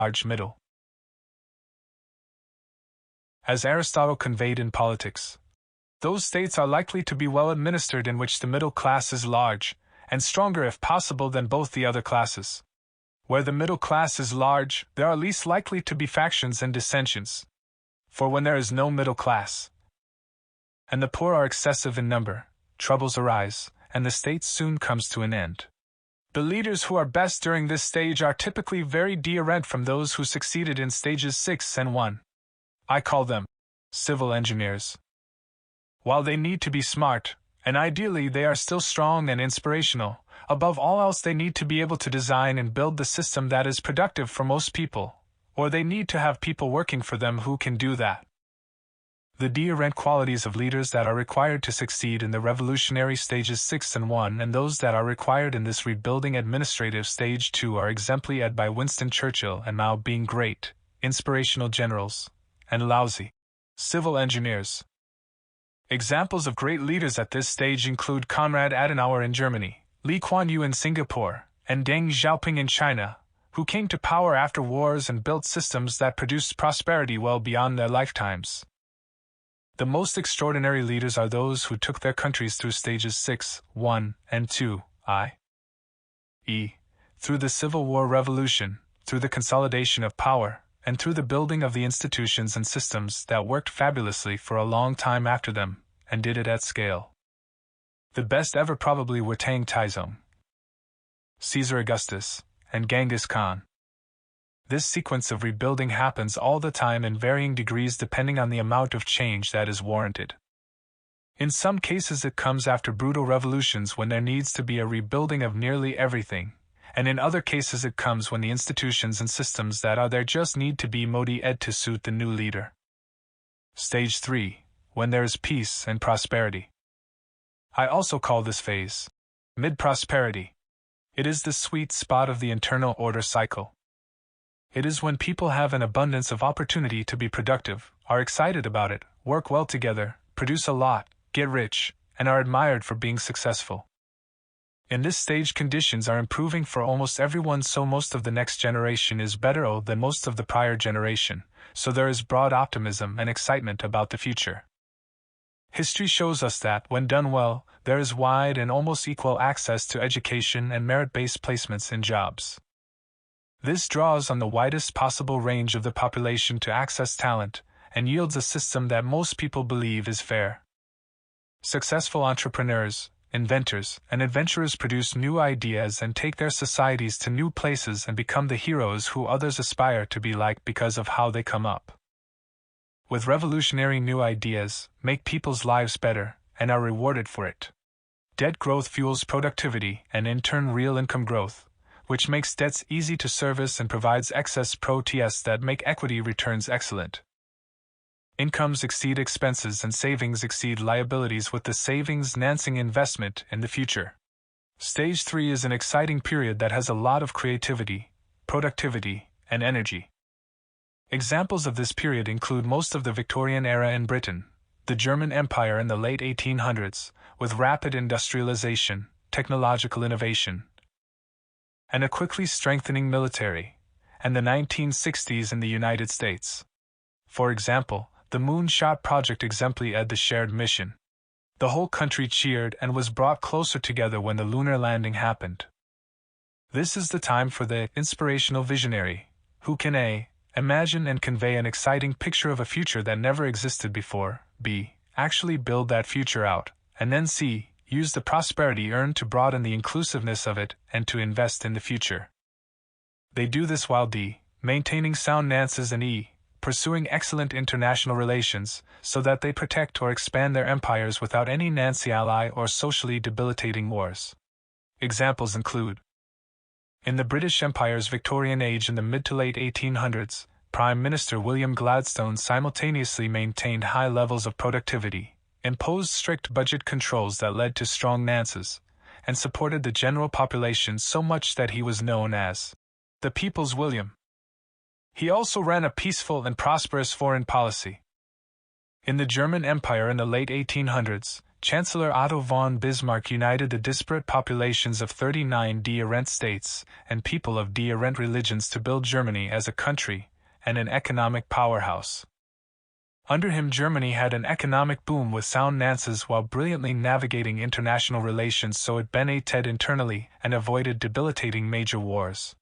large middle. As Aristotle conveyed in Politics, those states are likely to be well administered in which the middle class is large, and stronger if possible than both the other classes. Where the middle class is large, there are least likely to be factions and dissensions. For when there is no middle class, and the poor are excessive in number, troubles arise, and the state soon comes to an end. The leaders who are best during this stage are typically very different from those who succeeded in stages 6 and 1. I call them civil engineers. While they need to be smart, and ideally they are still strong and inspirational, above all else they need to be able to design and build the system that is productive for most people, or they need to have people working for them who can do that. The different qualities of leaders that are required to succeed in the revolutionary stages 6 and 1 and those that are required in this rebuilding administrative stage 2 are exemplified by Winston Churchill and Mao being great, inspirational generals, and lousy civil engineers. Examples of great leaders at this stage include Konrad Adenauer in Germany, Lee Kuan Yew in Singapore, and Deng Xiaoping in China, who came to power after wars and built systems that produced prosperity well beyond their lifetimes. The most extraordinary leaders are those who took their countries through stages 6, 1, and 2, i.e., through the Civil War revolution, through the consolidation of power, and through the building of the institutions and systems that worked fabulously for a long time after them, and did it at scale. The best ever probably were Tang Taizong, Caesar Augustus, and Genghis Khan. This sequence of rebuilding happens all the time in varying degrees depending on the amount of change that is warranted. In some cases it comes after brutal revolutions when there needs to be a rebuilding of nearly everything, and in other cases it comes when the institutions and systems that are there just need to be modified to suit the new leader. Stage 3, when there is peace and prosperity. I also call this phase mid-prosperity. It is the sweet spot of the internal order cycle. It is when people have an abundance of opportunity to be productive, are excited about it, work well together, produce a lot, get rich, and are admired for being successful. In this stage conditions are improving for almost everyone, so most of the next generation is better than most of the prior generation, so there is broad optimism and excitement about the future. History shows us that, when done well, there is wide and almost equal access to education and merit-based placements in jobs. This draws on the widest possible range of the population to access talent, and yields a system that most people believe is fair. Successful entrepreneurs, inventors, and adventurers produce new ideas and take their societies to new places and become the heroes who others aspire to be like because of how they come up with revolutionary new ideas, make people's lives better, and are rewarded for it. Debt growth fuels productivity and in turn real income growth, which makes debts easy to service and provides excess pro-TS that make equity returns excellent. Incomes exceed expenses and savings exceed liabilities, with the savings enhancing investment in the future. Stage 3 is an exciting period that has a lot of creativity, productivity, and energy. Examples of this period include most of the Victorian era in Britain, the German Empire in the late 1800s, with rapid industrialization, technological innovation, and a quickly strengthening military, and the 1960s in the United States. For example, the Moonshot Project exemplified the shared mission. The whole country cheered and was brought closer together when the lunar landing happened. This is the time for the inspirational visionary, who can A. imagine and convey an exciting picture of a future that never existed before, B. actually build that future out, and then C. use the prosperity earned to broaden the inclusiveness of it and to invest in the future. They do this while D. maintaining sound nances and E. pursuing excellent international relations so that they protect or expand their empires without any Nancy ally or socially debilitating wars. Examples include: in the British Empire's Victorian age in the mid to late 1800s, Prime Minister William Gladstone simultaneously maintained high levels of productivity, imposed strict budget controls that led to strong nances, and supported the general population so much that he was known as the People's William. He also ran a peaceful and prosperous foreign policy. In the German Empire in the late 1800s, Chancellor Otto von Bismarck united the disparate populations of 39 de-Arent states and people of de-Arent religions to build Germany as a country and an economic powerhouse. Under him, Germany had an economic boom with sound Nances while brilliantly navigating international relations so it benefited internally and avoided debilitating major wars.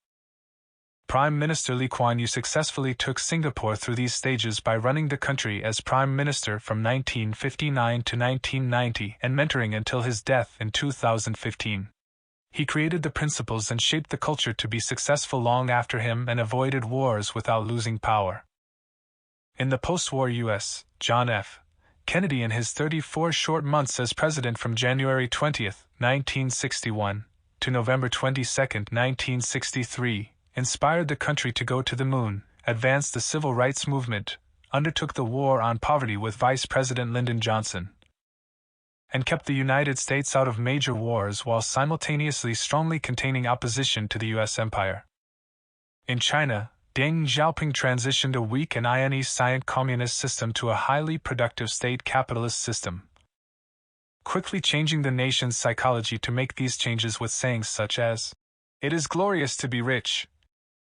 Prime Minister Lee Kuan Yew successfully took Singapore through these stages by running the country as Prime Minister from 1959 to 1990 and mentoring until his death in 2015. He created the principles and shaped the culture to be successful long after him and avoided wars without losing power. In the post-war U.S., John F. Kennedy in his 34 short months as president from January 20, 1961, to November 22, 1963, inspired the country to go to the moon, advanced the civil rights movement, undertook the war on poverty with Vice President Lyndon Johnson, and kept the United States out of major wars while simultaneously strongly containing opposition to the U.S. empire. In China, Deng Xiaoping transitioned a weak and ionized communist system to a highly productive state capitalist system, quickly changing the nation's psychology to make these changes with sayings such as, "It is glorious to be rich,"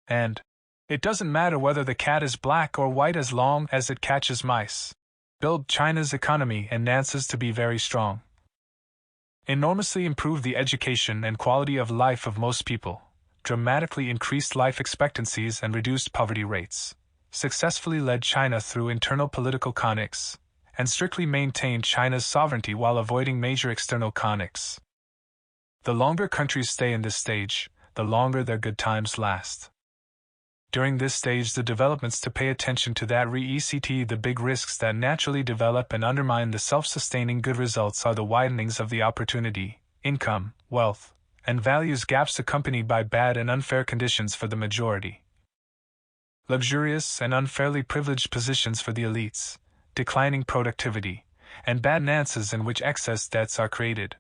and, "It doesn't matter whether the cat is black or white as long as it catches mice," build China's economy and Nances to be very strong. Enormously improved the education and quality of life of most people, dramatically increased life expectancies and reduced poverty rates, successfully led China through internal political conflicts, and strictly maintained China's sovereignty while avoiding major external conflicts. The longer countries stay in this stage, the longer their good times last. During this stage, the developments to pay attention to that the big risks that naturally develop and undermine the self-sustaining good results are the widenings of the opportunity, income, wealth, and values gaps accompanied by bad and unfair conditions for the majority, luxurious and unfairly privileged positions for the elites, declining productivity, and bad Nances in which excess debts are created.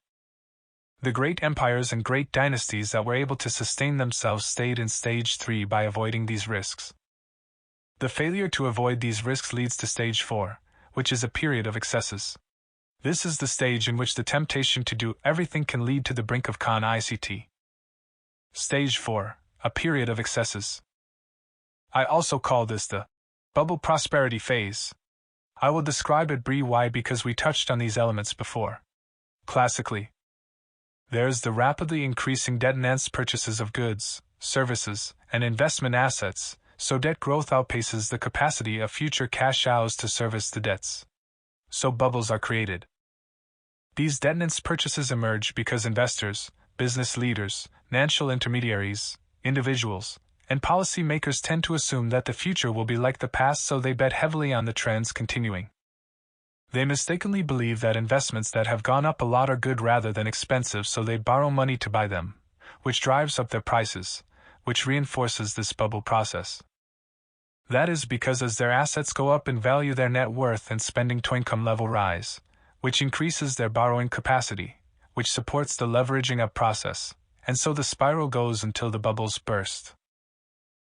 The great empires and great dynasties that were able to sustain themselves stayed in stage 3 by avoiding these risks. The failure to avoid these risks leads to stage 4, which is a period of excesses. This is the stage in which the temptation to do everything can lead to the brink of ICT. Stage 4, a period of excesses. I also call this the bubble prosperity phase. I will describe it why because we touched on these elements before. Classically, there's the rapidly increasing debt-enhanced purchases of goods, services, and investment assets, so debt growth outpaces the capacity of future cash outs to service the debts. So bubbles are created. These debt-enhanced purchases emerge because investors, business leaders, financial intermediaries, individuals, and policymakers tend to assume that the future will be like the past, so they bet heavily on the trends continuing. They mistakenly believe that investments that have gone up a lot are good rather than expensive, so they borrow money to buy them, which drives up their prices, which reinforces this bubble process. That is because as their assets go up in value, their net worth and spending to income level rise, which increases their borrowing capacity, which supports the leveraging up process, and so the spiral goes until the bubbles burst.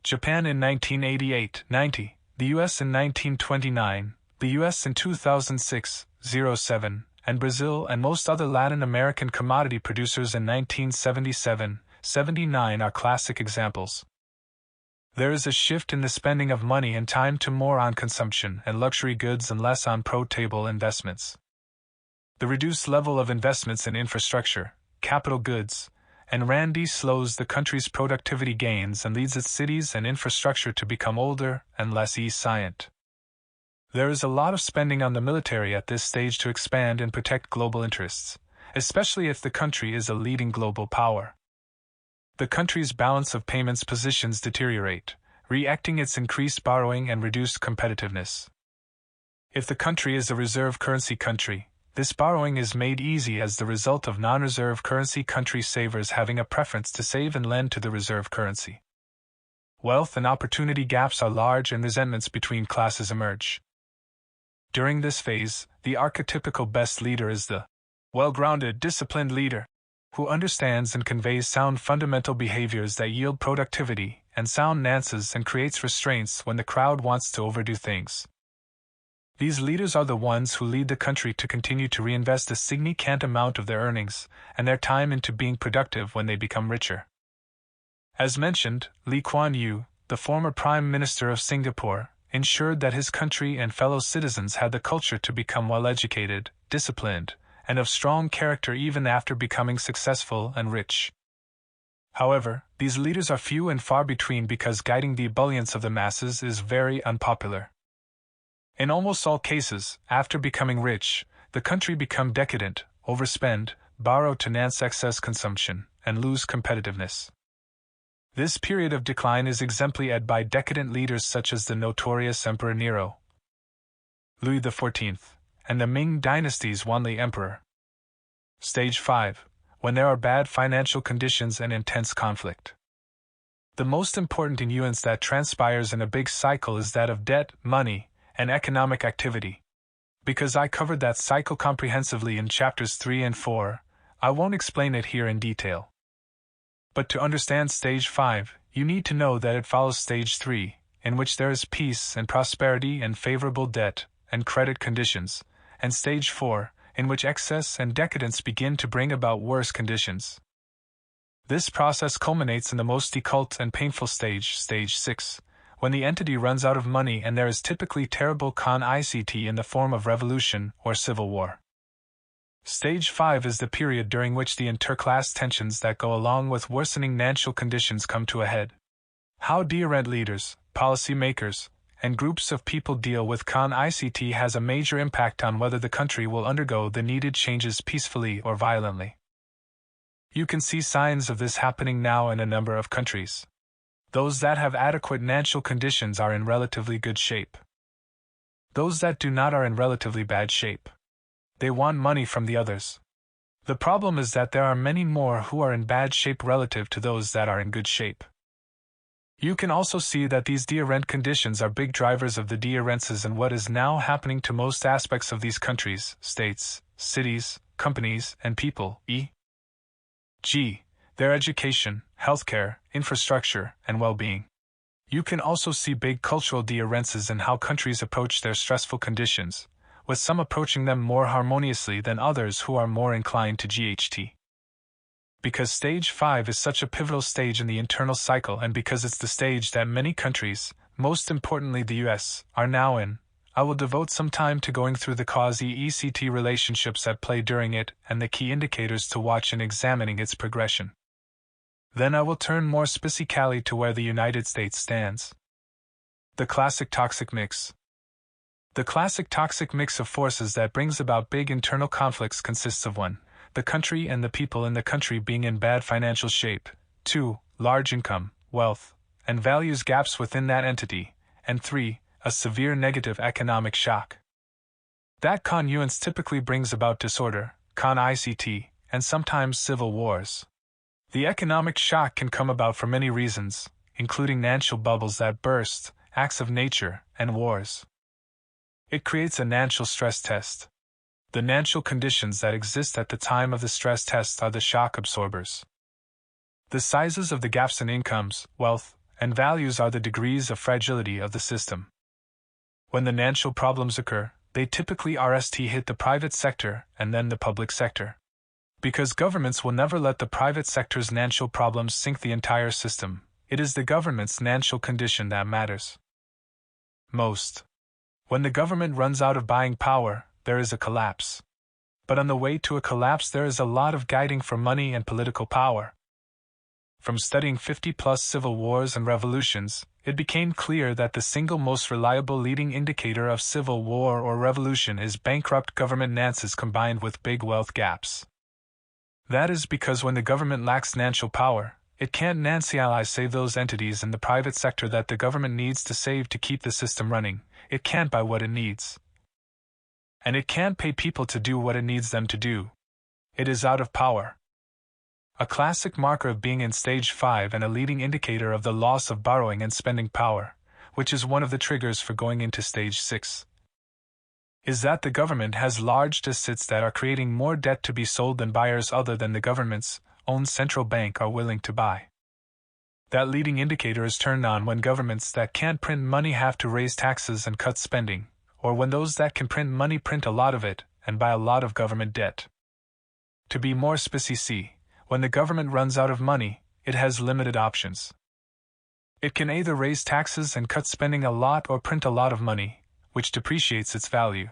Japan in 1988-90, the US in 1929, the US in 2006-07, and Brazil and most other Latin American commodity producers in 1977-79 are classic examples. There is a shift in the spending of money and time to more on consumption and luxury goods and less on pro-table investments. The reduced level of investments in infrastructure, capital goods, and R&D slows the country's productivity gains and leads its cities and infrastructure to become older and less efficient. There is a lot of spending on the military at this stage to expand and protect global interests, especially if the country is a leading global power. The country's balance of payments positions deteriorate, reacting its increased borrowing and reduced competitiveness. If the country is a reserve currency country, this borrowing is made easy as the result of non-reserve currency country savers having a preference to save and lend to the reserve currency. Wealth and opportunity gaps are large and resentments between classes emerge. During this phase, the archetypical best leader is the well-grounded, disciplined leader, who understands and conveys sound fundamental behaviors that yield productivity and sound Nances and creates restraints when the crowd wants to overdo things. These leaders are the ones who lead the country to continue to reinvest a significant amount of their earnings and their time into being productive when they become richer. As mentioned, Lee Kuan Yew, the former Prime Minister of Singapore, ensured that his country and fellow citizens had the culture to become well-educated, disciplined, and of strong character even after becoming successful and rich. However, these leaders are few and far between because guiding the ebullience of the masses is very unpopular. In almost all cases, after becoming rich, the country become decadent, overspend, borrow to finance excess consumption, and lose competitiveness. This period of decline is exemplified by decadent leaders such as the notorious Emperor Nero, Louis XIV, and the Ming dynasty's Wanli Emperor. Stage 5. When there are bad financial conditions and intense conflict. The most important nuance that transpires in a big cycle is that of debt, money, and economic activity. Because I covered that cycle comprehensively in chapters 3 and 4, I won't explain it here in detail. But to understand stage 5, you need to know that it follows stage 3, in which there is peace and prosperity and favorable debt and credit conditions, and stage 4, in which excess and decadence begin to bring about worse conditions. This process culminates in the most occult and painful stage, stage 6, when the entity runs out of money and there is typically terrible conflict in the form of revolution or civil war. Stage 5 is the period during which the interclass tensions that go along with worsening financial conditions come to a head. How different leaders, policymakers, and groups of people deal with conflict has a major impact on whether the country will undergo the needed changes peacefully or violently. You can see signs of this happening now in a number of countries. Those that have adequate financial conditions are in relatively good shape. Those that do not are in relatively bad shape. They want money from the others. The problem is that there are many more who are in bad shape relative to those that are in good shape. You can also see that these different conditions are big drivers of the differences in what is now happening to most aspects of these countries, states, cities, companies, and people, e.g., their education, healthcare, infrastructure, and well-being. You can also see big cultural differences in how countries approach their stressful conditions, with some approaching them more harmoniously than others who are more inclined to GHT. Because stage 5 is such a pivotal stage in the internal cycle and because it's the stage that many countries, most importantly the US, are now in, I will devote some time to going through the cause-ECT relationships at play during it and the key indicators to watch in examining its progression. Then I will turn more specifically to where the United States stands. The classic toxic mix. The classic toxic mix of forces that brings about big internal conflicts consists of 1. The country and the people in the country being in bad financial shape, 2. Large income, wealth, and values gaps within that entity, and 3. A severe negative economic shock. That confluence typically brings about disorder, conflict, and sometimes civil wars. The economic shock can come about for many reasons, including financial bubbles that burst, acts of nature, and wars. It creates a financial stress test. The financial conditions that exist at the time of the stress test are the shock absorbers. The sizes of the gaps in incomes, wealth, and values are the degrees of fragility of the system. When the financial problems occur, they typically hit the private sector and then the public sector. Because governments will never let the private sector's financial problems sink the entire system, it is the government's financial condition that matters most. When the government runs out of buying power, there is a collapse. But on the way to a collapse there is a lot of guiding for money and political power. From studying 50-plus civil wars and revolutions, it became clear that the single most reliable leading indicator of civil war or revolution is bankrupt government finances combined with big wealth gaps. That is because when the government lacks financial power, it can't financially save those entities in the private sector that the government needs to save to keep the system running. It can't buy what it needs. And it can't pay people to do what it needs them to do. It is out of power. A classic marker of being in stage 5 and a leading indicator of the loss of borrowing and spending power, which is one of the triggers for going into stage 6, is that the government has large deficits that are creating more debt to be sold than buyers other than the government's own central bank are willing to buy. That leading indicator is turned on when governments that can't print money have to raise taxes and cut spending, or when those that can print money print a lot of it and buy a lot of government debt. To be more specific, when the government runs out of money, it has limited options. It can either raise taxes and cut spending a lot or print a lot of money, which depreciates its value.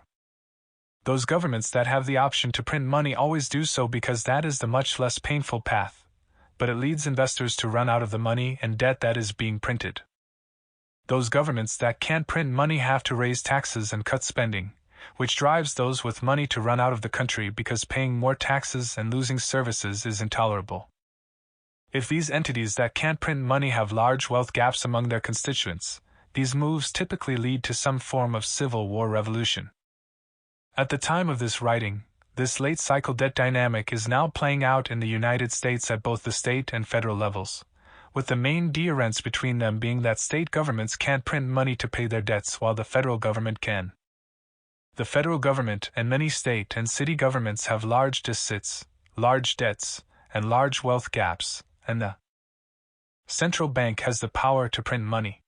Those governments that have the option to print money always do so because that is the much less painful path, but it leads investors to run out of the money and debt that is being printed. Those governments that can't print money have to raise taxes and cut spending, which drives those with money to run out of the country because paying more taxes and losing services is intolerable. If these entities that can't print money have large wealth gaps among their constituents, these moves typically lead to some form of civil war revolution. At the time of this writing, this late cycle debt dynamic is now playing out in the United States at both the state and federal levels, with the main difference between them being that state governments can't print money to pay their debts while the federal government can. The federal government and many state and city governments have large deficits, large debts, and large wealth gaps, and the central bank has the power to print money.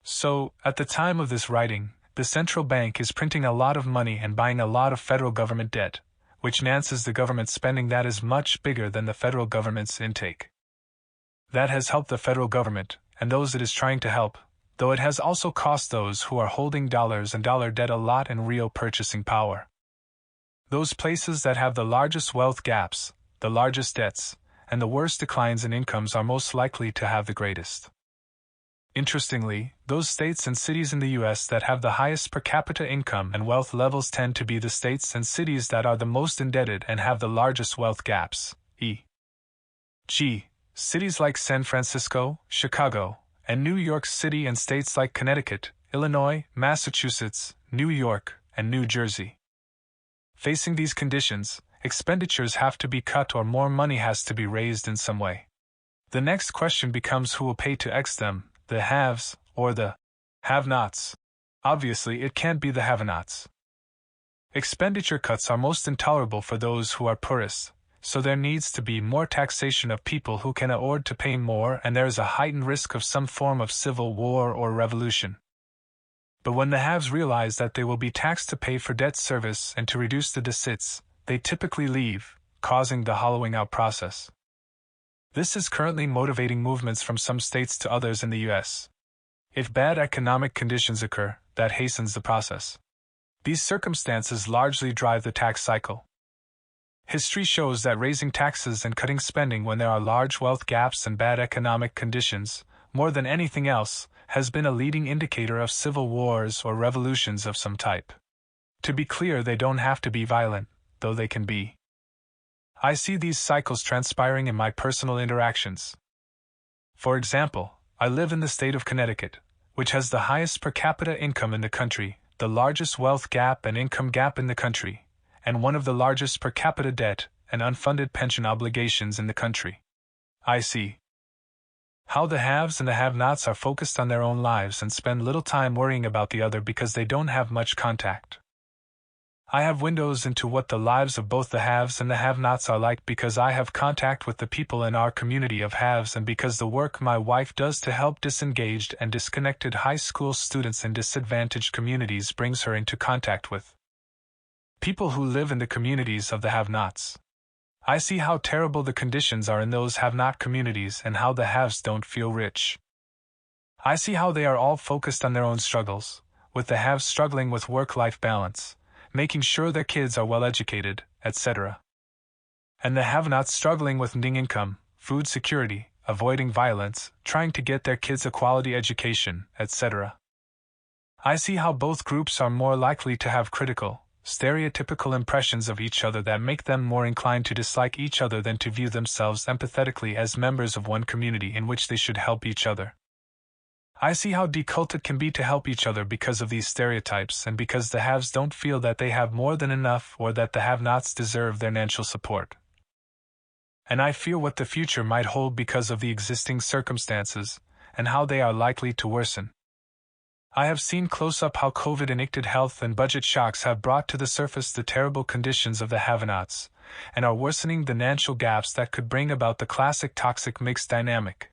So, at the time of this writing, the central bank is printing a lot of money and buying a lot of federal government debt, which nances the government spending that is much bigger than the federal government's intake. That has helped the federal government, and those it is trying to help, though it has also cost those who are holding dollars and dollar debt a lot in real purchasing power. Those places that have the largest wealth gaps, the largest debts, and the worst declines in incomes are most likely to have the greatest. Interestingly, those states and cities in the U.S. that have the highest per capita income and wealth levels tend to be the states and cities that are the most indebted and have the largest wealth gaps, e.g., cities like San Francisco, Chicago, and New York City, and states like Connecticut, Illinois, Massachusetts, New York, and New Jersey. Facing these conditions, expenditures have to be cut or more money has to be raised in some way. The next question becomes who will pay to X them, the haves or the have-nots. Obviously, it can't be the have-nots. Expenditure cuts are most intolerable for those who are poorest, so there needs to be more taxation of people who can afford to pay more, and there is a heightened risk of some form of civil war or revolution. But when the haves realize that they will be taxed to pay for debt service and to reduce the deficits, they typically leave, causing the hollowing out process. This is currently motivating movements from some states to others in the U.S. If bad economic conditions occur, that hastens the process. These circumstances largely drive the tax cycle. History shows that raising taxes and cutting spending when there are large wealth gaps and bad economic conditions, more than anything else, has been a leading indicator of civil wars or revolutions of some type. To be clear, they don't have to be violent, though they can be. I see these cycles transpiring in my personal interactions. For example, I live in the state of Connecticut, which has the highest per capita income in the country, the largest wealth gap and income gap in the country, and one of the largest per capita debt and unfunded pension obligations in the country. I see how the haves and the have-nots are focused on their own lives and spend little time worrying about the other because they don't have much contact. I have windows into what the lives of both the haves and the have-nots are like because I have contact with the people in our community of haves and because the work my wife does to help disengaged and disconnected high school students in disadvantaged communities brings her into contact with people who live in the communities of the have-nots. I see how terrible the conditions are in those have-not communities and how the haves don't feel rich. I see how they are all focused on their own struggles, with the haves struggling with work-life balance, making sure their kids are well educated, etc. And the have-nots struggling with needing income, food security, avoiding violence, trying to get their kids a quality education, etc. I see how both groups are more likely to have critical, stereotypical impressions of each other that make them more inclined to dislike each other than to view themselves empathetically as members of one community in which they should help each other. I see how difficult it can be to help each other because of these stereotypes and because the haves don't feel that they have more than enough or that the have-nots deserve their financial support. And I feel what the future might hold because of the existing circumstances and how they are likely to worsen. I have seen close up how COVID-induced health and budget shocks have brought to the surface the terrible conditions of the have-nots and are worsening the financial gaps that could bring about the classic toxic mix dynamic.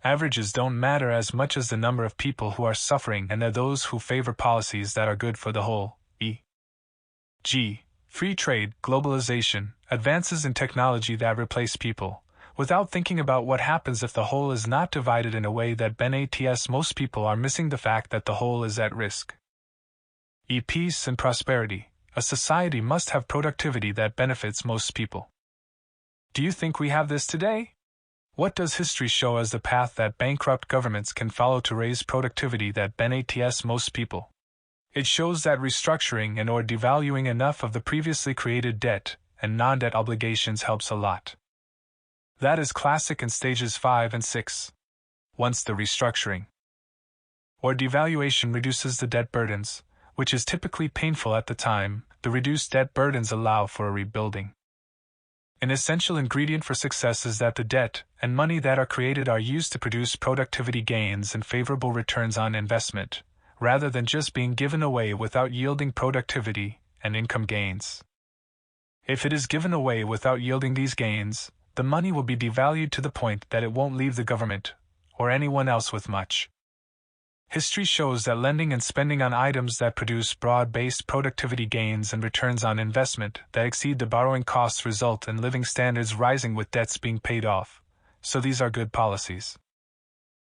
Averages don't matter as much as the number of people who are suffering, and they're those who favor policies that are good for the whole. E.g., free trade, globalization, advances in technology that replace people, without thinking about what happens if the whole is not divided in a way that benefits most people are missing the fact that the whole is at risk. Peace and prosperity. A society must have productivity that benefits most people. Do you think we have this today? What does history show as the path that bankrupt governments can follow to raise productivity that benefits most people? It shows that restructuring and/or devaluing enough of the previously created debt and non-debt obligations helps a lot. That is classic in stages 5 and 6. Once the restructuring or devaluation reduces the debt burdens, which is typically painful at the time, the reduced debt burdens allow for a rebuilding. An essential ingredient for success is that the debt and money that are created are used to produce productivity gains and favorable returns on investment, rather than just being given away without yielding productivity and income gains. If it is given away without yielding these gains, the money will be devalued to the point that it won't leave the government or anyone else with much. History shows that lending and spending on items that produce broad-based productivity gains and returns on investment that exceed the borrowing costs result in living standards rising with debts being paid off, so these are good policies.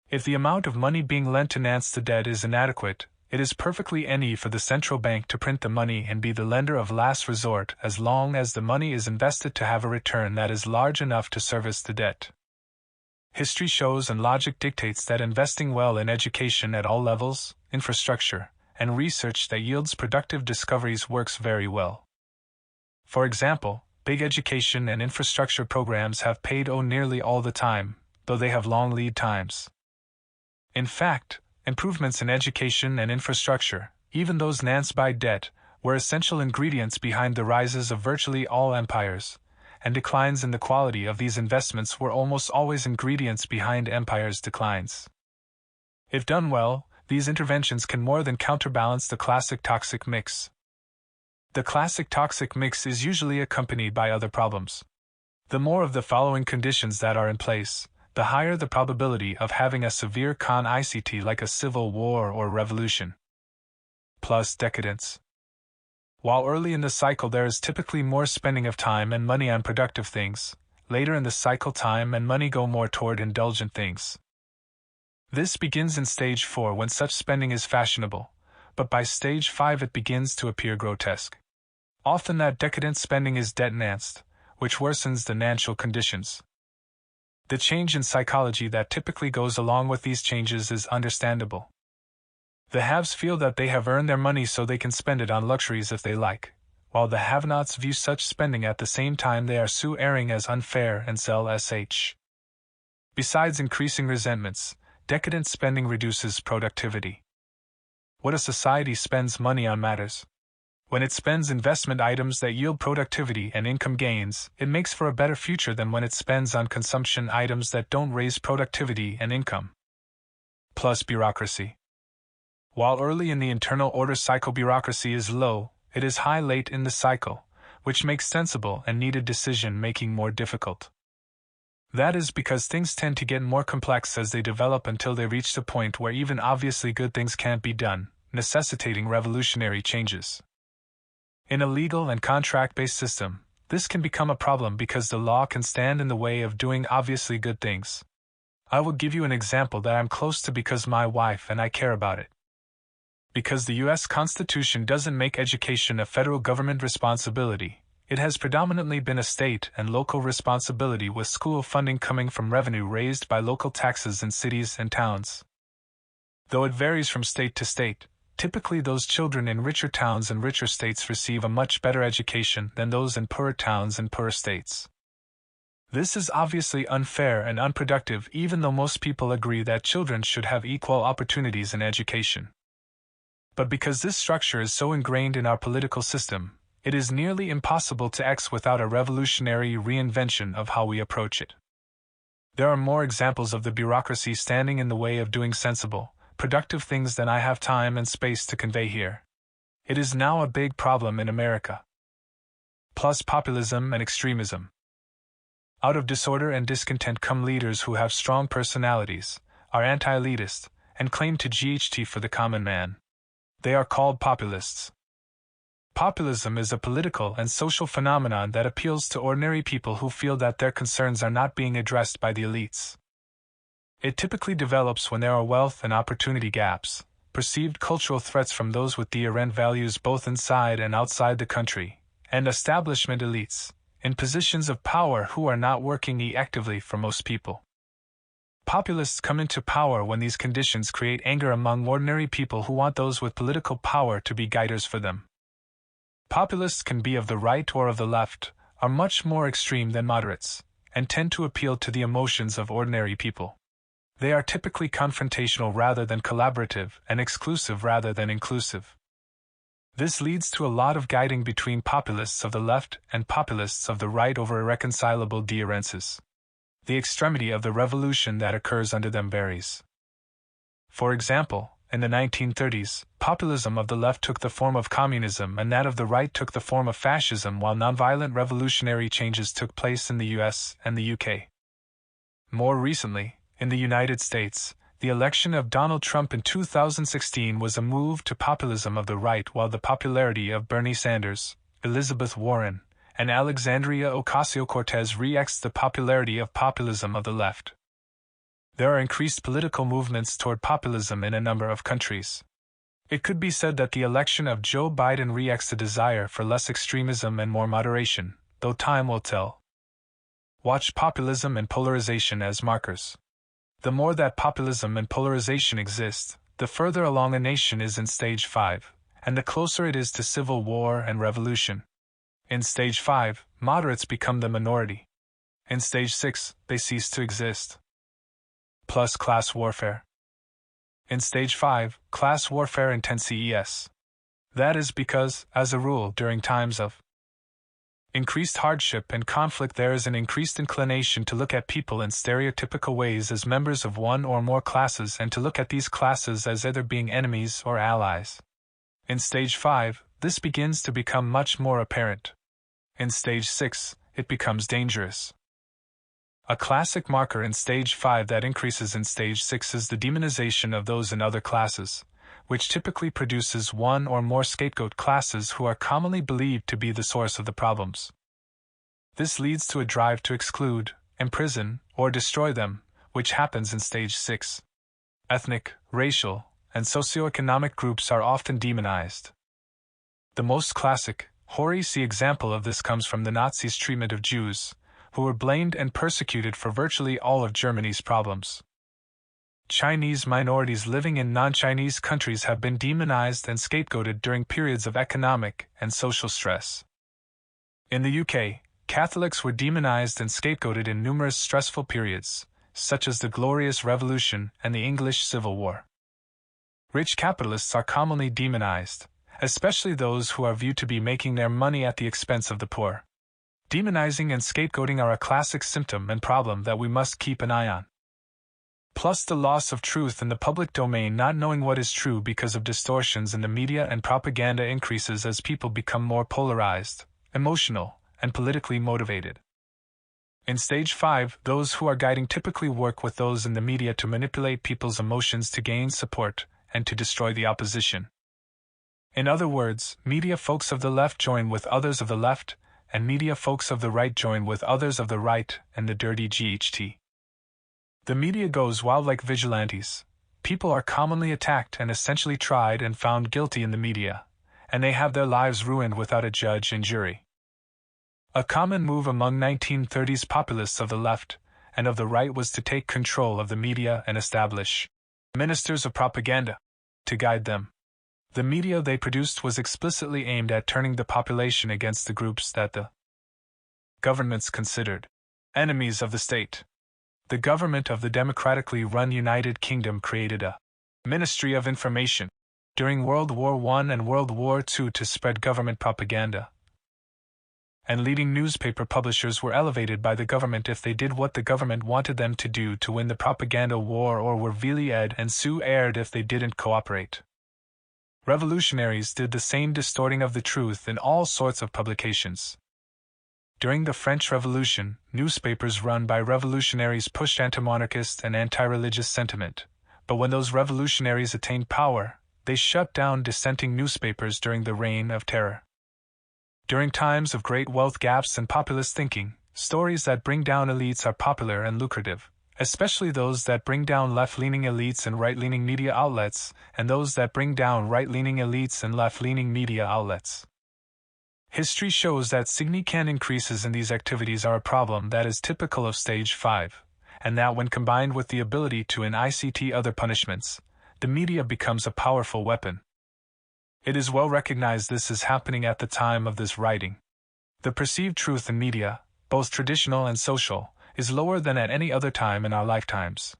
If the amount of money being lent to finance the debt is inadequate, it is perfectly any for the central bank to print the money and be the lender of last resort as long as the money is invested to have a return that is large enough to service the debt. History shows and logic dictates that investing well in education at all levels, infrastructure, and research that yields productive discoveries works very well. For example, big education and infrastructure programs have paid nearly all the time, though they have long lead times. In fact, improvements in education and infrastructure, even those financed by debt, were essential ingredients behind the rises of virtually all empires, and declines in the quality of these investments were almost always ingredients behind empires' declines. If done well, these interventions can more than counterbalance the classic toxic mix. The classic toxic mix is usually accompanied by other problems. The more of the following conditions that are in place, the higher the probability of having a severe conflict like a civil war or revolution. Plus decadence. While early in the cycle there is typically more spending of time and money on productive things, later in the cycle time and money go more toward indulgent things. This begins in stage 4 when such spending is fashionable, but by stage 5 it begins to appear grotesque. Often that decadent spending is debt-enhanced, which worsens the financial conditions. The change in psychology that typically goes along with these changes is understandable. The haves feel that they have earned their money so they can spend it on luxuries if they like, while the have-nots view such spending at the same time they are erring as unfair and sell sh. Besides increasing resentments, decadent spending reduces productivity. What a society spends money on matters. When it spends investment items that yield productivity and income gains, it makes for a better future than when it spends on consumption items that don't raise productivity and income. Plus bureaucracy. While early in the internal order cycle bureaucracy is low, it is high late in the cycle, which makes sensible and needed decision-making more difficult. That is because things tend to get more complex as they develop until they reach the point where even obviously good things can't be done, necessitating revolutionary changes. In a legal and contract-based system, this can become a problem because the law can stand in the way of doing obviously good things. I will give you an example that I'm close to because my wife and I care about it. Because the U.S. Constitution doesn't make education a federal government responsibility, it has predominantly been a state and local responsibility with school funding coming from revenue raised by local taxes in cities and towns. Though it varies from state to state, typically those children in richer towns and richer states receive a much better education than those in poorer towns and poorer states. This is obviously unfair and unproductive even though most people agree that children should have equal opportunities in education. But because this structure is so ingrained in our political system, it is nearly impossible to act without a revolutionary reinvention of how we approach it. There are more examples of the bureaucracy standing in the way of doing sensible, productive things than I have time and space to convey here. It is now a big problem in America. Plus populism and extremism. Out of disorder and discontent come leaders who have strong personalities, are anti-elitist, and claim to GHT for the common man. They are called populists. Populism is a political and social phenomenon that appeals to ordinary people who feel that their concerns are not being addressed by the elites. It typically develops when there are wealth and opportunity gaps, perceived cultural threats from those with different values both inside and outside the country, and establishment elites, in positions of power who are not working actively for most people. Populists come into power when these conditions create anger among ordinary people who want those with political power to be guiders for them. Populists can be of the right or of the left, are much more extreme than moderates, and tend to appeal to the emotions of ordinary people. They are typically confrontational rather than collaborative and exclusive rather than inclusive. This leads to a lot of guiding between populists of the left and populists of the right over irreconcilable differences. The extremity of the revolution that occurs under them varies. For example, in the 1930s, populism of the left took the form of communism and that of the right took the form of fascism, while nonviolent revolutionary changes took place in the US and the UK. More recently, in the United States, the election of Donald Trump in 2016 was a move to populism of the right, while the popularity of Bernie Sanders, Elizabeth Warren, and Alexandria Ocasio-Cortez re-axed the popularity of populism of the left. There are increased political movements toward populism in a number of countries. It could be said that the election of Joe Biden re-axed the desire for less extremism and more moderation, though time will tell. Watch populism and polarization as markers. The more that populism and polarization exist, the further along a nation is in stage 5, and the closer it is to civil war and revolution. In stage 5, moderates become the minority. In stage 6, they cease to exist. Plus class warfare. In stage 5, class warfare intensifies. That is because, as a rule, during times of increased hardship and conflict there is an increased inclination to look at people in stereotypical ways as members of one or more classes and to look at these classes as either being enemies or allies. In stage 5, this begins to become much more apparent. In stage 6, it becomes dangerous. A classic marker in stage 5 that increases in stage 6 is the demonization of those in other classes, which typically produces one or more scapegoat classes who are commonly believed to be the source of the problems. This leads to a drive to exclude, imprison, or destroy them, which happens in stage 6. Ethnic, racial, and socioeconomic groups are often demonized. The most classic, horrific example of this comes from the Nazis' treatment of Jews, who were blamed and persecuted for virtually all of Germany's problems. Chinese minorities living in non-Chinese countries have been demonized and scapegoated during periods of economic and social stress. In the UK, Catholics were demonized and scapegoated in numerous stressful periods, such as the Glorious Revolution and the English Civil War. Rich capitalists are commonly demonized, especially those who are viewed to be making their money at the expense of the poor. Demonizing and scapegoating are a classic symptom and problem that we must keep an eye on. Plus the loss of truth in the public domain, not knowing what is true because of distortions in the media and propaganda increases as people become more polarized, emotional, and politically motivated. In stage 5, those who are guiding typically work with those in the media to manipulate people's emotions to gain support and to destroy the opposition. In other words, media folks of the left join with others of the left, and media folks of the right join with others of the right and the dirty GHT. The media goes wild like vigilantes. People are commonly attacked and essentially tried and found guilty in the media, and they have their lives ruined without a judge and jury. A common move among 1930s populists of the left and of the right was to take control of the media and establish ministers of propaganda to guide them. The media they produced was explicitly aimed at turning the population against the groups that the governments considered enemies of the state. The government of the democratically run United Kingdom created a Ministry of Information during World War I and World War II to spread government propaganda. And leading newspaper publishers were elevated by the government if they did what the government wanted them to do to win the propaganda war, or were vilified and so aired if they didn't cooperate. Revolutionaries did the same distorting of the truth in all sorts of publications. During the French Revolution, newspapers run by revolutionaries pushed anti-monarchist and anti-religious sentiment, but when those revolutionaries attained power, they shut down dissenting newspapers during the Reign of Terror. During times of great wealth gaps and populist thinking, stories that bring down elites are popular and lucrative, especially those that bring down left-leaning elites and right-leaning media outlets, and those that bring down right-leaning elites and left-leaning media outlets. History shows that significant increases in these activities are a problem that is typical of Stage 5, and that when combined with the ability to ICT other punishments, the media becomes a powerful weapon. It is well recognized this is happening at the time of this writing. The perceived truth in media, both traditional and social, is lower than at any other time in our lifetimes.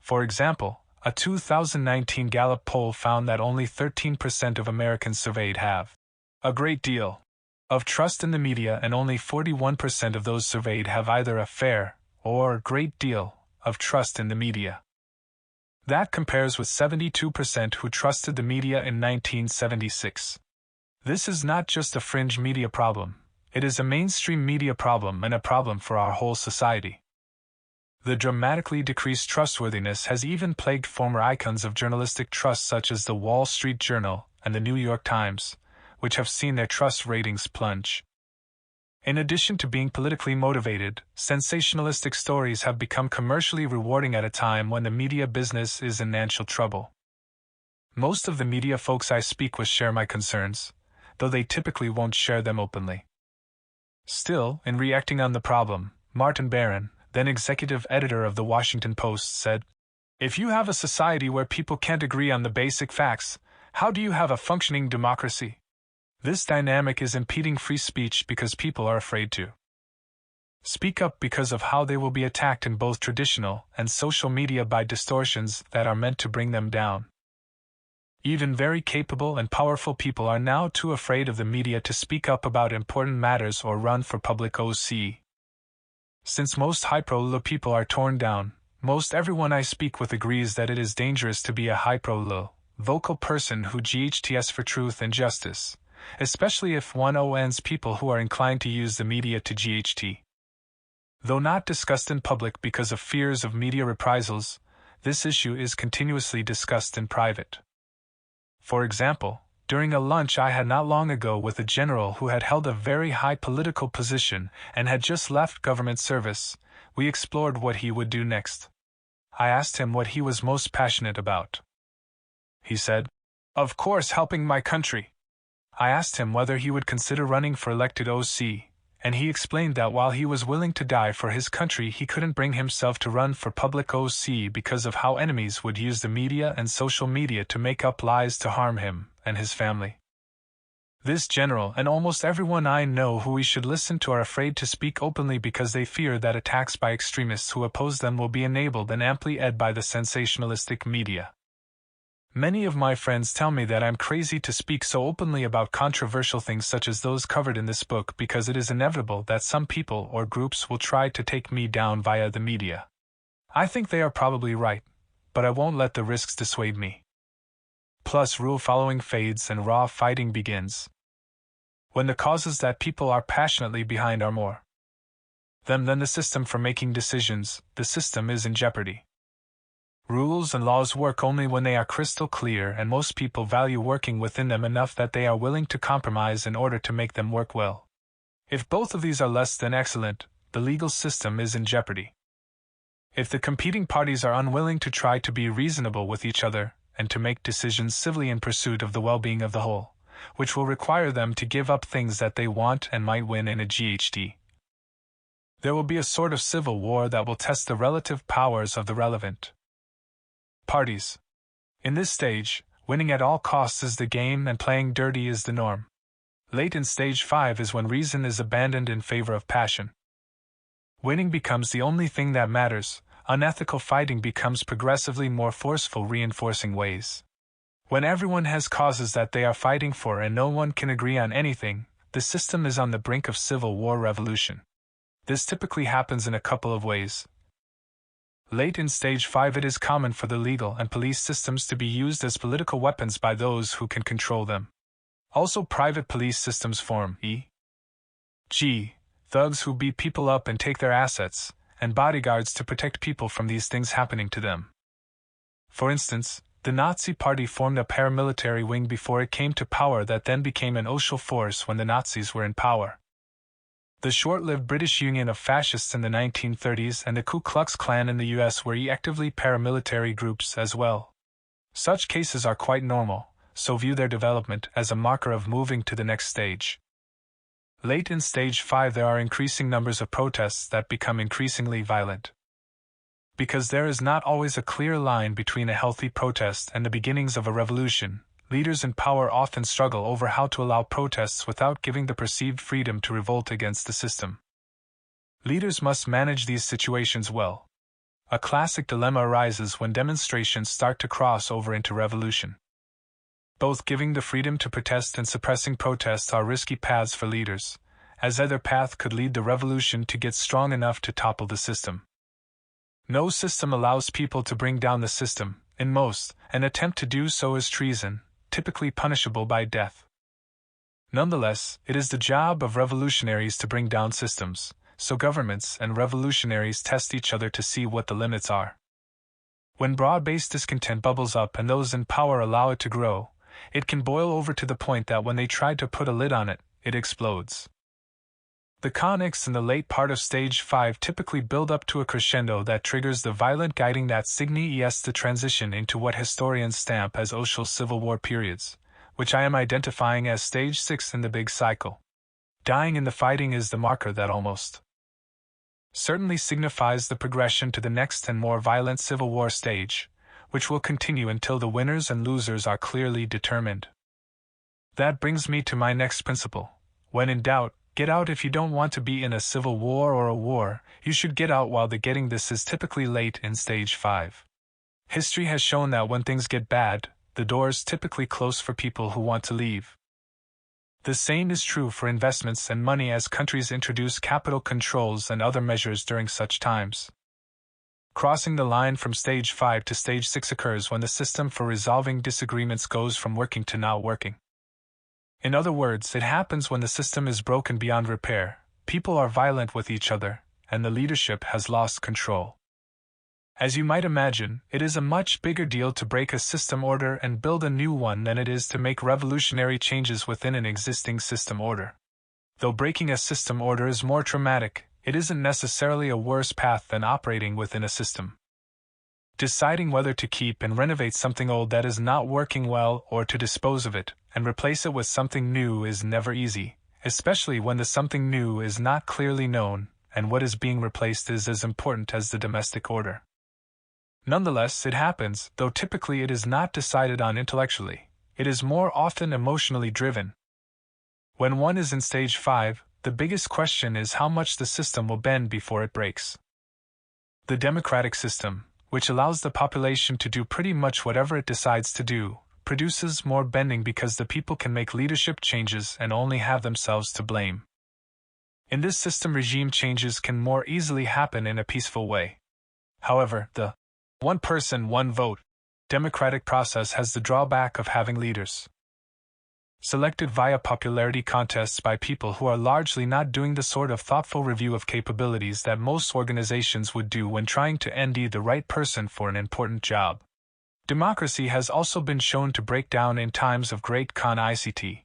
For example, a 2019 Gallup poll found that only 13% of Americans surveyed have a great deal of trust in the media, and only 41% of those surveyed have either a fair or a great deal of trust in the media. That compares with 72% who trusted the media in 1976. This is not just a fringe media problem, it is a mainstream media problem and a problem for our whole society. The dramatically decreased trustworthiness has even plagued former icons of journalistic trust such as the Wall Street Journal and the New York Times, which have seen their trust ratings plunge. In addition to being politically motivated, sensationalistic stories have become commercially rewarding at a time when the media business is in financial trouble. Most of the media folks I speak with share my concerns, though they typically won't share them openly. Still, in reacting on the problem, Martin Barron, then executive editor of the Washington Post, said, "If you have a society where people can't agree on the basic facts, how do you have a functioning democracy? This dynamic is impeding free speech because people are afraid to speak up because of how they will be attacked in both traditional and social media by distortions that are meant to bring them down. Even very capable and powerful people are now too afraid of the media to speak up about important matters or run for public OC. Since most high-pro people are torn down, most everyone I speak with agrees that it is dangerous to be a high-pro vocal person who GHTs for truth and justice, especially if one owns people who are inclined to use the media to GHT. Though not discussed in public because of fears of media reprisals, this issue is continuously discussed in private. For example, during a lunch I had not long ago with a general who had held a very high political position and had just left government service, we explored what he would do next. I asked him what he was most passionate about. He said, "Of course, helping my country." I asked him whether he would consider running for elected OC, and he explained that while he was willing to die for his country, he couldn't bring himself to run for public OC because of how enemies would use the media and social media to make up lies to harm him and his family. This general and almost everyone I know who we should listen to are afraid to speak openly because they fear that attacks by extremists who oppose them will be enabled and amply aided by the sensationalistic media. Many of my friends tell me that I'm crazy to speak so openly about controversial things such as those covered in this book because it is inevitable that some people or groups will try to take me down via the media. I think they are probably right, but I won't let the risks dissuade me. Plus, rule following fades and raw fighting begins. When the causes that people are passionately behind are more them than the system for making decisions, the system is in jeopardy. Rules and laws work only when they are crystal clear, and most people value working within them enough that they are willing to compromise in order to make them work well. If both of these are less than excellent, the legal system is in jeopardy. If the competing parties are unwilling to try to be reasonable with each other, and to make decisions civilly in pursuit of the well-being of the whole, which will require them to give up things that they want and might win in a GHT, there will be a sort of civil war that will test the relative powers of the relevant parties. In this stage, winning at all costs is the game and playing dirty is the norm. Late in Stage 5 is when reason is abandoned in favor of passion. Winning becomes the only thing that matters. Unethical fighting becomes progressively more forceful, reinforcing ways. When everyone has causes that they are fighting for and no one can agree on anything, the system is on the brink of civil war revolution. This typically happens in a couple of ways. Late in Stage 5 it is common for the legal and police systems to be used as political weapons by those who can control them. Also, private police systems form e.g. thugs who beat people up and take their assets, and bodyguards to protect people from these things happening to them. For instance, the Nazi Party formed a paramilitary wing before it came to power that then became an official force when the Nazis were in power. The short-lived British Union of Fascists in the 1930s and the Ku Klux Klan in the US were actively paramilitary groups as well. Such cases are quite normal, so view their development as a marker of moving to the next stage. Late in Stage 5 there are increasing numbers of protests that become increasingly violent. Because there is not always a clear line between a healthy protest and the beginnings of a revolution, leaders in power often struggle over how to allow protests without giving the perceived freedom to revolt against the system. Leaders must manage these situations well. A classic dilemma arises when demonstrations start to cross over into revolution. Both giving the freedom to protest and suppressing protests are risky paths for leaders, as either path could lead the revolution to get strong enough to topple the system. No system allows people to bring down the system. In most, an attempt to do so is treason, typically punishable by death. Nonetheless, it is the job of revolutionaries to bring down systems, so governments and revolutionaries test each other to see what the limits are. When broad-based discontent bubbles up and those in power allow it to grow, it can boil over to the point that when they try to put a lid on it, it explodes. The conflicts in the late part of Stage 5 typically build up to a crescendo that triggers the violent guiding that signifies the transition into what historians stamp as official Civil War periods, which I am identifying as Stage 6 in the big cycle. Dying in the fighting is the marker that almost certainly signifies the progression to the next and more violent Civil War stage, which will continue until the winners and losers are clearly determined. That brings me to my next principle. When in doubt, get out. If you don't want to be in a civil war or a war, you should get out while the getting this is typically late in Stage 5. History has shown that when things get bad, the doors typically close for people who want to leave. The same is true for investments and money as countries introduce capital controls and other measures during such times. Crossing the line from Stage 5 to Stage 6 occurs when the system for resolving disagreements goes from working to not working. In other words, it happens when the system is broken beyond repair, people are violent with each other, and the leadership has lost control. As you might imagine, it is a much bigger deal to break a system order and build a new one than it is to make revolutionary changes within an existing system order. Though breaking a system order is more traumatic, it isn't necessarily a worse path than operating within a system. Deciding whether to keep and renovate something old that is not working well or to dispose of it and replace it with something new is never easy, especially when the something new is not clearly known and what is being replaced is as important as the domestic order. Nonetheless, it happens, though typically it is not decided on intellectually. It is more often emotionally driven. When one is in Stage 5, the biggest question is how much the system will bend before it breaks. The democratic system, which allows the population to do pretty much whatever it decides to do, produces more bending because the people can make leadership changes and only have themselves to blame. In this system, regime changes can more easily happen in a peaceful way. However, the one person, one vote democratic process has the drawback of having leaders selected via popularity contests by people who are largely not doing the sort of thoughtful review of capabilities that most organizations would do when trying to end the right person for an important job. Democracy has also been shown to break down in times of great conflict.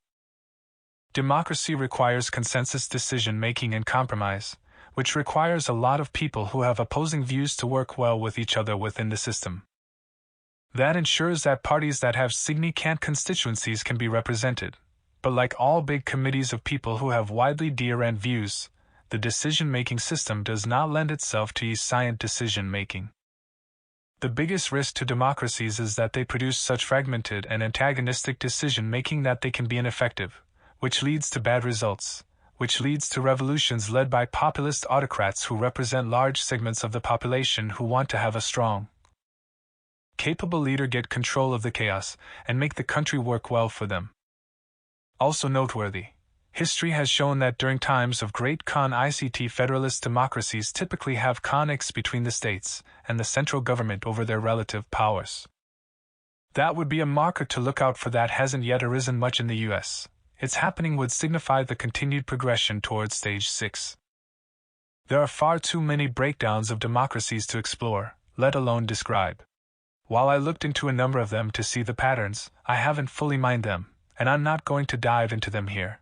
Democracy requires consensus decision-making and compromise, which requires a lot of people who have opposing views to work well with each other within the system. That ensures that parties that have significant constituencies can be represented, but like all big committees of people who have widely different views, the decision-making system does not lend itself to science decision-making. The biggest risk to democracies is that they produce such fragmented and antagonistic decision-making that they can be ineffective, which leads to bad results, which leads to revolutions led by populist autocrats who represent large segments of the population who want to have a strong, capable leader get control of the chaos and make the country work well for them. Also noteworthy, history has shown that during times of great conflict, federalist democracies typically have conflicts between the states and the central government over their relative powers. That would be a marker to look out for that hasn't yet arisen much in the US. Its happening would signify the continued progression towards Stage 6. There are far too many breakdowns of democracies to explore, let alone describe. While I looked into a number of them to see the patterns, I haven't fully mined them, and I'm not going to dive into them here.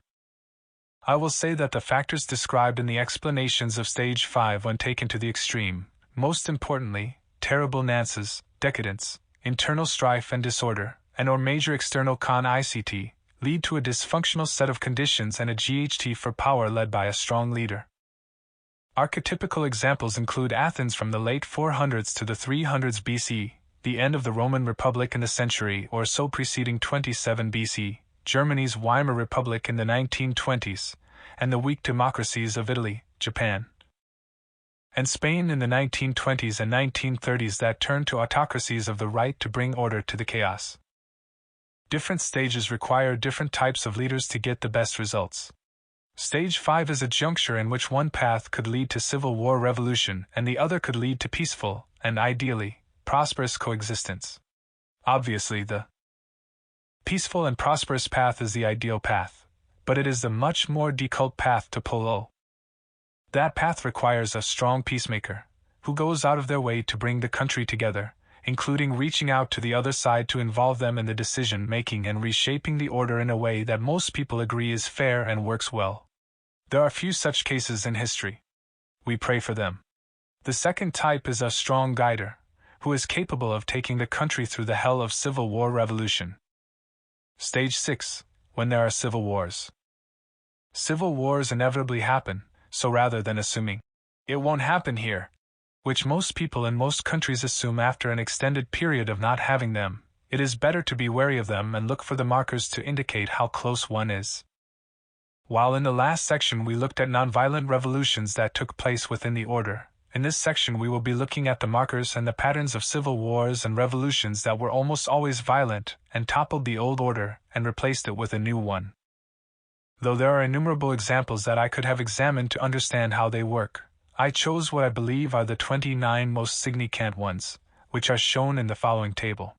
I will say that the factors described in the explanations of Stage 5 when taken to the extreme, most importantly, terrible nances, decadence, internal strife and disorder, and or major external con-ICT, lead to a dysfunctional set of conditions and a GHT for power led by a strong leader. Archetypical examples include Athens from the late 400s to the 300s BC, the end of the Roman Republic in the century or so preceding 27 BC, Germany's Weimar Republic in the 1920s, and the weak democracies of Italy, Japan, and Spain in the 1920s and 1930s that turned to autocracies of the right to bring order to the chaos. Different stages require different types of leaders to get the best results. Stage 5 is a juncture in which one path could lead to civil war revolution and the other could lead to peaceful, and ideally, prosperous coexistence. Obviously, the peaceful and prosperous path is the ideal path, but it is the much more difficult path to pull. That path requires a strong peacemaker, who goes out of their way to bring the country together, including reaching out to the other side to involve them in the decision-making and reshaping the order in a way that most people agree is fair and works well. There are few such cases in history. We pray for them. The second type is a strong guider, who is capable of taking the country through the hell of civil war revolution. Stage 6, when there are civil wars. Civil wars inevitably happen, so rather than assuming it won't happen here, which most people in most countries assume after an extended period of not having them, it is better to be wary of them and look for the markers to indicate how close one is. While in the last section we looked at nonviolent revolutions that took place within the order, in this section we will be looking at the markers and the patterns of civil wars and revolutions that were almost always violent and toppled the old order and replaced it with a new one. Though there are innumerable examples that I could have examined to understand how they work, I chose what I believe are the 29 most significant ones, which are shown in the following table.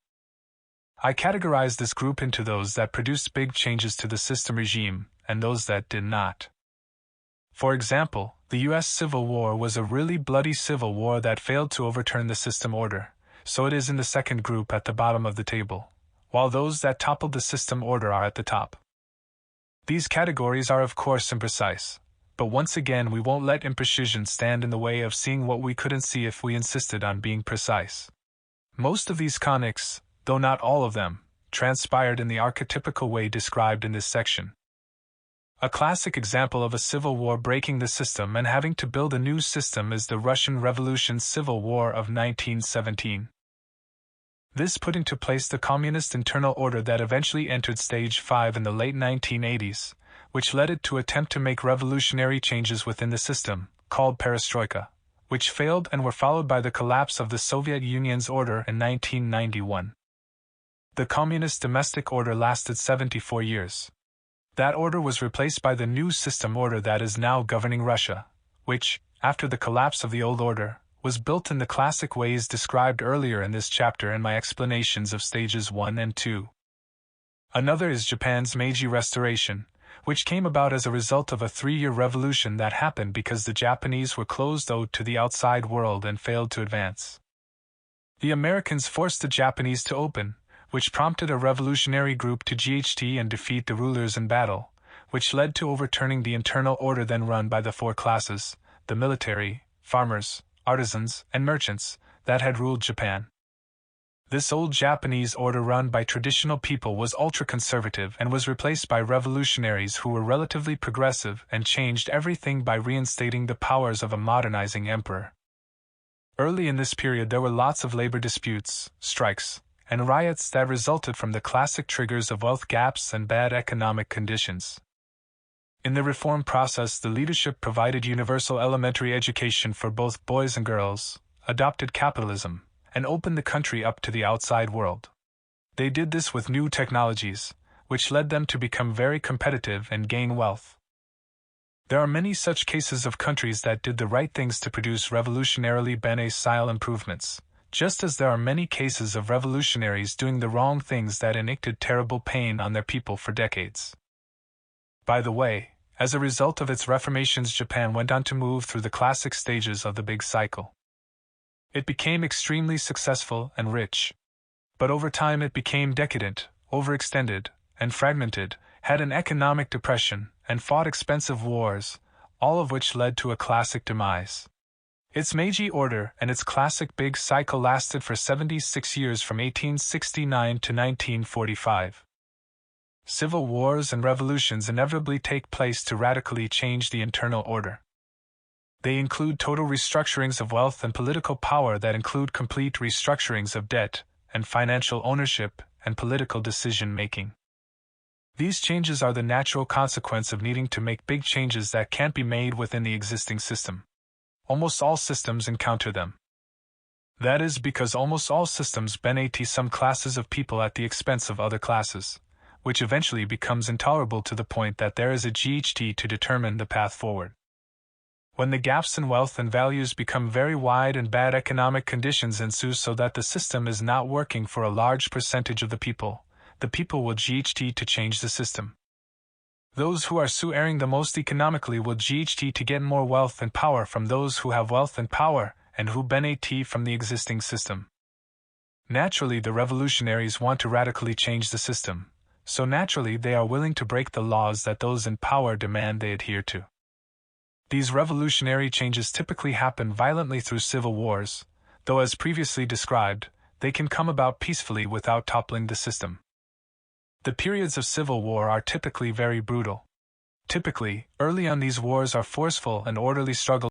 I categorized this group into those that produced big changes to the system regime and those that did not. For example, the U.S. Civil War was a really bloody civil war that failed to overturn the system order, so it is in the second group at the bottom of the table, while those that toppled the system order are at the top. These categories are of course imprecise, but once again we won't let imprecision stand in the way of seeing what we couldn't see if we insisted on being precise. Most of these conics, though not all of them, transpired in the archetypical way described in this section. A classic example of a civil war breaking the system and having to build a new system is the Russian Revolution's Civil War of 1917. This put into place the communist internal order that eventually entered Stage 5 in the late 1980s, which led it to attempt to make revolutionary changes within the system, called perestroika, which failed and were followed by the collapse of the Soviet Union's order in 1991. The communist domestic order lasted 74 years. That order was replaced by the new system order that is now governing Russia, which, after the collapse of the old order, was built in the classic ways described earlier in this chapter in my explanations of stages 1 and 2. Another is Japan's Meiji Restoration, which came about as a result of a 3-year revolution that happened because the Japanese were closed-off to the outside world and failed to advance. The Americans forced the Japanese to open, which prompted a revolutionary group to GHT and defeat the rulers in battle, which led to overturning the internal order then run by the 4 classes, the military, farmers, artisans, and merchants, that had ruled Japan. This old Japanese order run by traditional people was ultra-conservative and was replaced by revolutionaries who were relatively progressive and changed everything by reinstating the powers of a modernizing emperor. Early in this period there were lots of labor disputes, strikes, and riots that resulted from the classic triggers of wealth gaps and bad economic conditions. In the reform process, the leadership provided universal elementary education for both boys and girls, adopted capitalism, and opened the country up to the outside world. They did this with new technologies, which led them to become very competitive and gain wealth. There are many such cases of countries that did the right things to produce revolutionarily Benes-style improvements, just as there are many cases of revolutionaries doing the wrong things that inflicted terrible pain on their people for decades. By the way, As a result of its reformations, Japan went on to move through the classic stages of the big cycle. It became extremely successful and rich. But over time it became decadent, overextended, and fragmented, had an economic depression, and fought expensive wars, all of which led to a classic demise. Its Meiji Order and its classic big cycle lasted for 76 years from 1869 to 1945. Civil wars and revolutions inevitably take place to radically change the internal order. They include total restructurings of wealth and political power that include complete restructurings of debt and financial ownership and political decision-making. These changes are the natural consequence of needing to make big changes that can't be made within the existing system. Almost all systems encounter them. That is because almost all systems benefit some classes of people at the expense of other classes, which eventually becomes intolerable to the point that there is a GHT to determine the path forward. When the gaps in wealth and values become very wide and bad economic conditions ensue so that the system is not working for a large percentage of the people will GHT to change the system. Those who are erring the most economically will GHT to get more wealth and power from those who have wealth and power and who benefit from the existing system. Naturally, the revolutionaries want to radically change the system, so naturally they are willing to break the laws that those in power demand they adhere to. These revolutionary changes typically happen violently through civil wars, though as previously described, they can come about peacefully without toppling the system. The periods of civil war are typically very brutal. Typically, early on these wars are forceful and orderly struggles